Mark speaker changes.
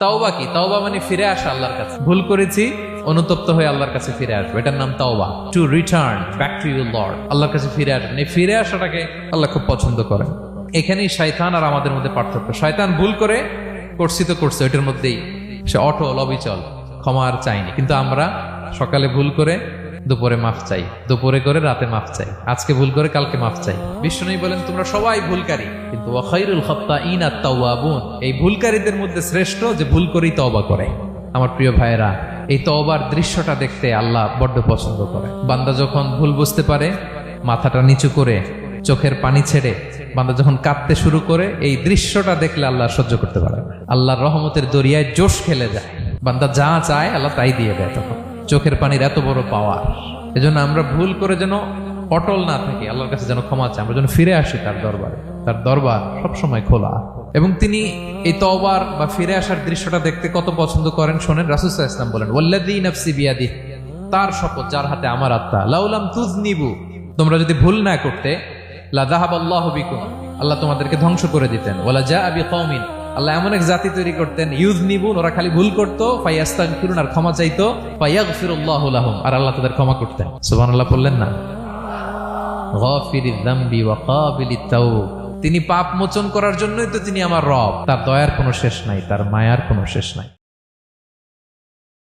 Speaker 1: তাওবা কি? তাওবা মানে ফিরে আসা আল্লাহর কাছে। ভুল করেছি, অনুতপ্ত হয়ে আল্লাহর কাছে ফিরে আসবো, এটার নাম তাওবা। To return back to your Lord, আল্লাহর কাছে ফিরে আসবেন। এই ফিরে আসাটাকে আল্লাহ খুব পছন্দ করেন। এখানেই শয়তান আর আমাদের মধ্যে পার্থক্য। শয়তান ভুল করে করছি তো করছে, ওইটার মধ্যেই সে অটল অবিচল, ক্ষমা আর চাইনি। কিন্তু আমরা সকালে ভুল করে দুপুরে মাফ চাই, দুপুরে করে রাতে মাফ চাই, আজকে ভুল করে কালকে মাফ চাই। বিষ্ণু বলেন তোমরা সবাই ভুলকারী, কিন্তু ওয়া খায়রুল খাত্তাঈনা আত-তাওয়াবুন, এই ভুলকারীদের মধ্যে শ্রেষ্ঠ যে ভুল করেই তওবা করে। আমার প্রিয় ভাইয়েরা, এই তওবার দৃশ্যটা দেখতে আল্লাহ বড্ড পছন্দ করে। বান্দা যখন ভুল বুঝতে পারে, মাথাটা নিচু করে চোখের পানি ছেড়ে বান্দা যখন কাঁদতে শুরু করে, এই দৃশ্যটা দেখলে আল্লাহ সহ্য করতে পারে না। আল্লাহর রহমতের দরিয়ায় জোশ খেলে যায়, বান্দা যা চায় আল্লাহ তাই দিয়ে দেয়। তখন চোখের পানির এত বড় পাওয়ার। এজন্য আমরা ভুল করে যেন অটল না থাকি, আল্লাহর কাছে যেন ক্ষমা চাই, আমরা যেন ফিরে আসি তার দরবারে। তার দরবার সবসময় খোলা, এবং তিনি এই তওবার বা ফিরে আসার দৃশ্যটা দেখতে কত পছন্দ করেন শোনেন। রাসূল সাল্লাল্লাহু আলাইহি ওয়াসাল্লাম বলেন, ওয়াল্লাযী নাফসি বিয়াদিহি, তার শপথ যার হাতে আমার আত্মা, লাউলাম তুযনিবু, তোমরা যদি ভুল না করতে, লা যাহাবাল্লাহু বিকুম, আল্লাহ তোমাদেরকে ধ্বংস করে দিতেন। ওয়ালা জাআ বিকওমিন, আল্লাহ এমন এক জাতি তৈরি করতেন, ইউযনিবুন, ওরা খালি ভুল করতো, ফায়াস্তাগফিরুন, আর ক্ষমা চাইতো, ফায়াগফিরুল্লাহু লাহুম, আর আল্লাহ তাদের ক্ষমা করতেন। সুবহানাল্লাহ বললেন না? গাফিরিয যামবি ওয়া কাবিলিত তাওব, তিনি পাপ মোচন করার জন্যই তো তিনি আমার রব। তার দয়ার কোনো শেষ নাই, তার মায়ার কোনো শেষ নাই।